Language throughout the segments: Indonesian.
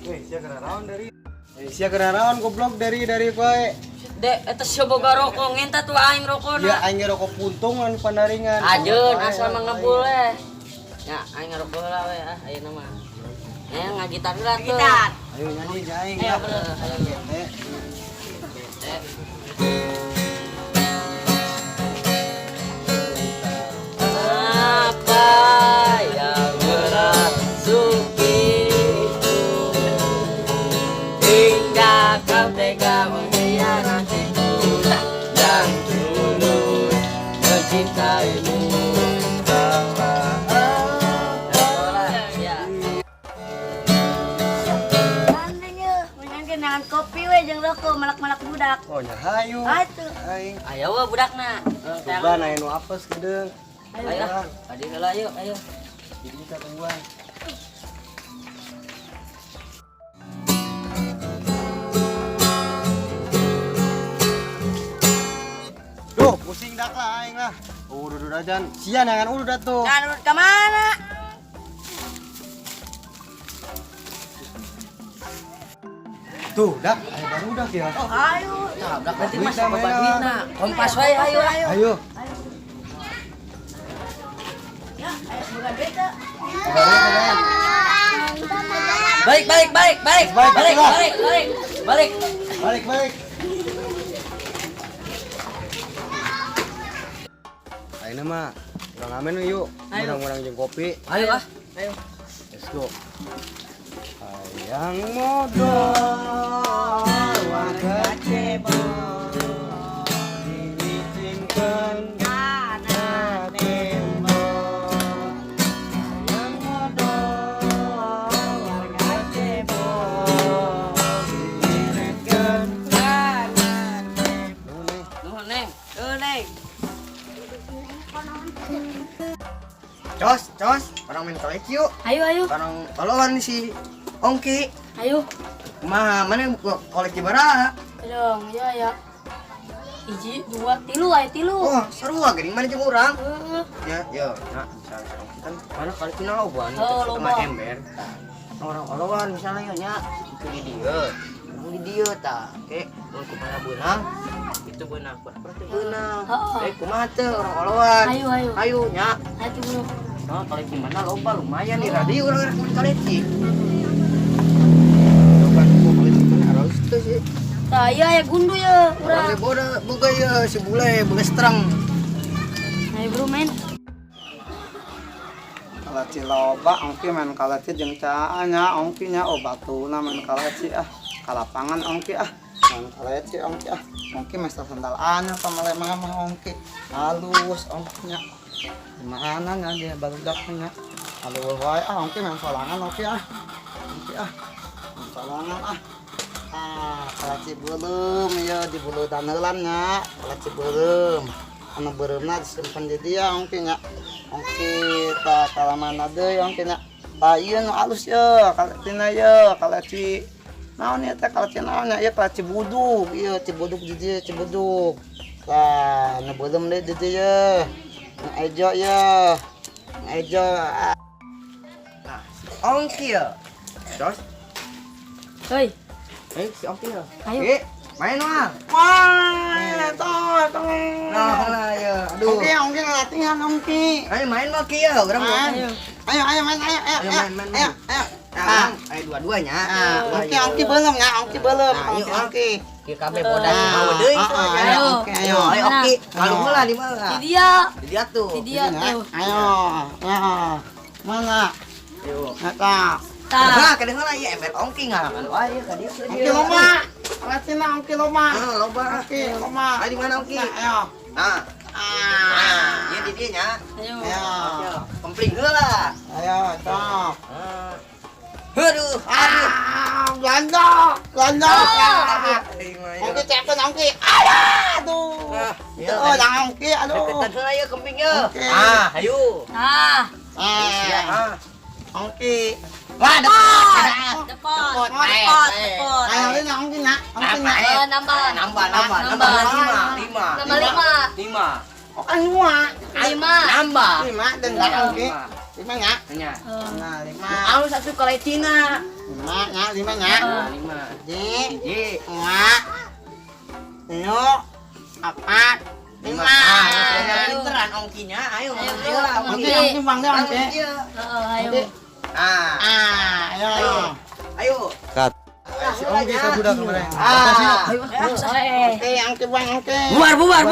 Sia keraraon goblok dari koe. Dek, eta sieu boga rokok ngenta tuh aing rokona. Ya aing rokok puntung anu pandaringan. Ajeun asal mah ngebul we. Ya aing ngerokok heula we ayeuna mah. Ngagitar heula tuh. Gitar. Ayo nyanyi aing. Ayo, apa yang merasukiku hingga kau tega mengkhianatiku yang tulus mencintaimu. Dengan kopi we jeung rokok malak-malak budak. Oh nya hayu. Atuh. Aing. Ayo we budakna. Coba aya nu apes gedeung. Ayo, adi heula yuk, ayo. Jadi kita tungguan. Duh, pusing dak lah aing lah. Udah ajan. Sia nangan udah tuh. Kan urut ka mana? Tuh, dak, ayo baru dak ya. Oh, ayo. Tabrak berarti mas Duitna, babat mainan. duitna. Kompas wae ayo. Ayo. Ya, ayo bukan beta. Balik. Balik. Balik. Ayo nama, orang amen yuk. Ayo. Orang jeung kopi. Ayo. Let's go. Hayang modal warga cebol diizinkan kana tembok. Hayang modal warga cebol diizinkan kana tembok. Nuhun neng. Cos, orang main kolek yuk. Ayo. Orang tolongan si Ongki. Ayo. Mana kolek baraha? Dong, ya. Hiji, dua, tilu aya tilu. Oh, seru geuning mana jeung urang. Heeh. Ya, yo, nah, misalnya kita mana kali tina loban, Oh, sama loba. ember. Orang-orang misalnya nya itu di dieu. Di dieu tah. Oke, mun kumaha beunang, itu beunang. Berarti beunang. Heeh. Kumaha teh orang-orang. Ayo. Ayo nya. Ayo dulu. Nah, kali mana loba lumayan nih radio orang kali ci. Loba kali mana harus teh sih. Tah, ieu aya gundu ya, Orang urang. boga ya si bule strong. Ayo bro main. Kalaci loba ongki main kalaci jeung caanya ongki nya obatuna main kalaci kalapangan ongki main kalaci ongki mesta sandal anyar pamale mah ongki halus ongki nya mana nya dia barudak nya halus wae ongki main solangan ongki ongki main solangan kalaci beuleum ya di bulu daneulan nya kalaci beuleum anu beureumna disimpen di dia ongki nya ongki ta kalamana deui ongki nya tah ieu nu alus ye kalatina ye kalaci naon ieu teh kalaci naon nya ieu kalaci buduk ieu cibuduk di dieu cibuduk tah nu beuleum deui di dieu ye nu ejo ye nu ejo Nah, ongki ya. Terus Hei, si ongki ya. Ayo. Main mah. wah tong Nah, ya. Aduh. ongki latihan ongki Ayo main mah ki ya, urang mau. ayo main ayo Ayo dua-duanya. ongki beuleum nya ongki beuleum Nah, yuk, ongki Kieu kabeh bodas mau deui. ayo Ayo, oke. Kalau heula di mana? di dia. Di dia tuh. Di dia tuh. ayo mana Yuk. eta Tah. Nah, kadang heula ieu ember ongki ngarangan wae ka dieu. ongki loma kalatina ongki loma Ah, loba. ongki loma Ah, di mana ongki? ayo Nah. Ieu di dieu nya. Ayo. ayo Kempling heula. ayo cok Aduh, belanja ongki cepet ongki aduh Iya, oh jangan ongki aduh Deketan heula ieu kempingnya. Oke. Ayo. Nah, ongki Wah, depot. ayo ini ongki nak Nambah. Nambah 5. Nambah 5. Oh kan 2. 5. Nambah. 5 dan ongki. 5 nya. Nya. Nah, 5. Aku satu kali Cina. 5 nya, 5 nya. Nah, 5. Ji, Ji. 2. 4. 5. Pinteran ongkinya. Ayo. Ongki bang deh ongki. Ayo. Ayo. Ayo. Si ongki ke budak kemarin. Oke. Ongki bang ongki. Bubar.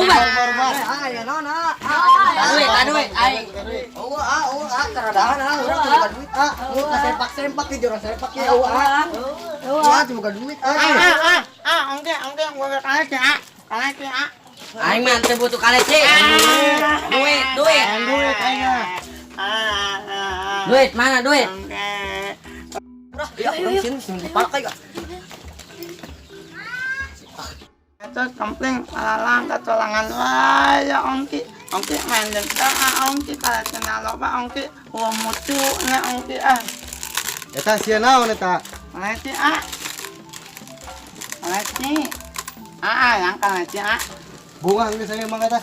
Ya nona. Duit. Keradahan urang duit. Sempak di jorong sempak ya. Ya buka duit. Ongki gua kalah sih, kalah sih. Aing mah teu butuh kaleci. Duit. Duit aja. Duit mana duit? Ya urang sini dipakai ya. Itu kampling lalang katolangan wae ya ongki main dengkang ongki kalau kenal loba ongki mutu na ongki eta sia naon eta kaleci kaleci yang kaleci bunga geus saya mah eta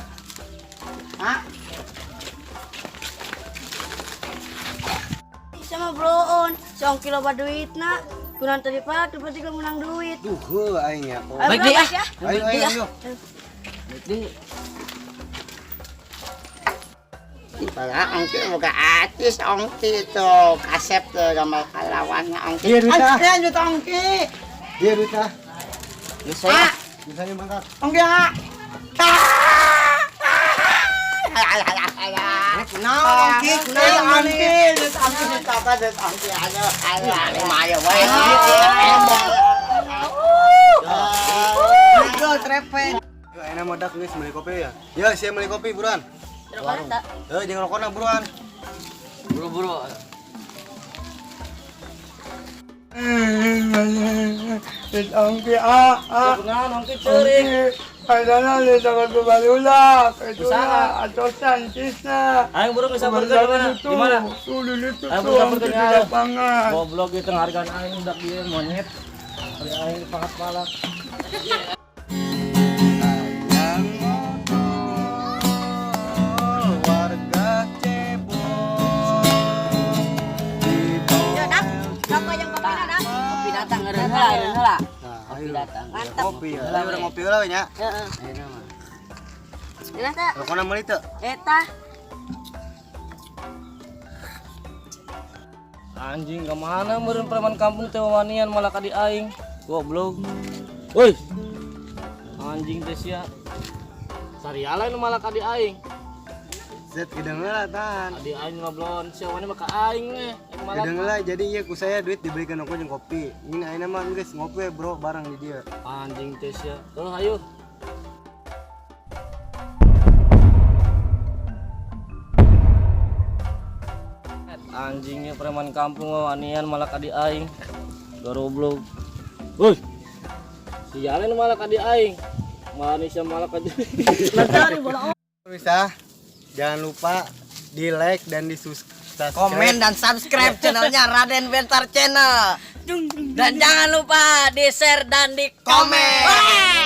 Sama broon, si ongki loba duitna. Kurang tadi pak, tiba-tiba menang duit. duh aing ya Baik deh ya. ayo Ipala ongki buka artis ongki itu kasep tuh gambar kalawannya ongki. Dia duta. Dia duta ongki. Dia duta. Bisa. Misalnya mangkat. Ongki Ongki, enak modak guys beli kopi ya. Ya, saya beli kopi buruan. Jangan rokokna buruan. Buru-buru. Ongki Kebenaran ongki ceuring. Kadana le dapat balula, itu atosan cisna. Aing burung bisa berker mana? Di mana? Aing burung bisa berker di lapangan. Goblok itu hargaan aing udah dia monyet. Ari aing pangkat palak. Warga Cebol. Ya, Dak. Siapa yang kopi Dak? Kopi datang eureun heula. Kopi datang. Mantap. Kopi ya. Ayo udah ngopi heula we nya. Heeh. Ayeuna mah. Ini teh, Rokona meuli teu? eta. Anjing kemana meureun preman kampung teh wanian malah ka di aing. Goblok. Woi. Anjing teh sia. Sariala nu malah ka di aing. Zet gedeng heula tan. Di aing ngoblon sia wani mah ka aing we. Malah Gedeng heula jadi ieu ku saya duit dibelikan aku jeung kopi. Ini ayeuna mah geus ngopi we, bro bareng di dieu. anjing teh sia. Tuh ayo. Anjingnya preman kampung wanian malah ka di aing. Goblok. Woi. Sialan malah ka di aing. Manisnya malah ka di. Bisa. Jangan lupa di like dan di subscribe. Komen dan subscribe channelnya Raden Bentar Channel. Dan jangan lupa di share dan di komen.